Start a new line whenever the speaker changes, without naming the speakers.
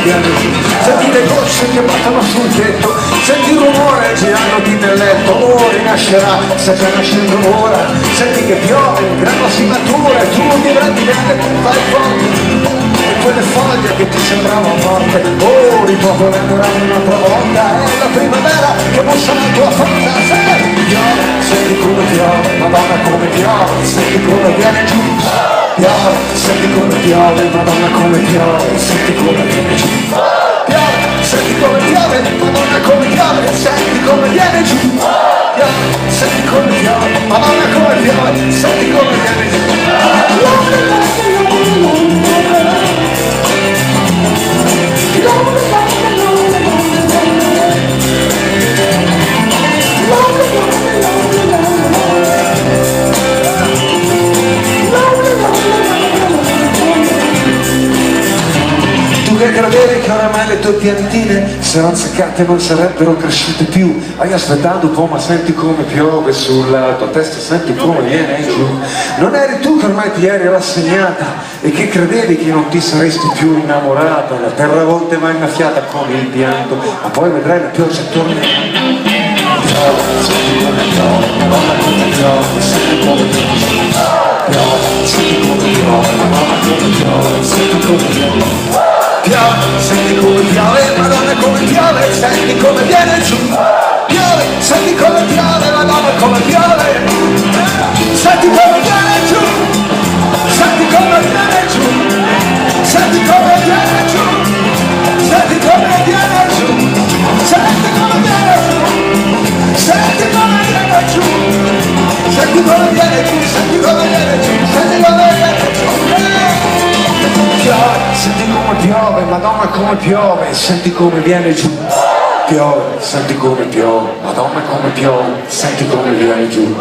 viene giù. Senti le gocce che battono sul tetto, senti il rumore girandoti nel letto. Oh, rinascerà, sta già nascendo ora. Senti che piove, grano si matura e tu vivrai di grande e fai forte. E quelle foglie che ti sembravano morte, oh, ripopoleranno un'altra volta. È la primavera che bussa la tua porta. Senti come piove, Madonna come piove, senti come viene giù. Piove, senti come piove, Madonna come piove, senti come viene giù. Piove, senti come piove, Madonna come piove, senti come viene giù. Piove, senti come piove, Madonna come piove, senti come viene giù. Tu che credevi che oramai le tue piantine, se non seccate non sarebbero cresciute più, hai aspettato un po', ma senti come piove sulla tua testa, senti come viene giù. Non eri tu che ormai ti eri rassegnata e che credevi che non ti saresti più innamorata, la terra a volte va innaffiata con il pianto, ma poi vedrai la pioggia tornerà. Senti come piove, Madonna come piove, senti come piove, senti come piove, Madonna come piove, senti come piove. Piove, senti come piove, Madonna come piove, senti come viene giù. Piove, senti come piove, Madonna come piove, senti come viene giù. Senti come viene giù, senti come viene giù, senti come viene giù, senti come viene giù, senti come viene giù, senti come viene giù, senti come viene giù, senti come viene giù. Piove, senti come piove, Madonna come piove, senti come viene giù. Piove, senti come piove, Madonna come piove, senti come viene giù.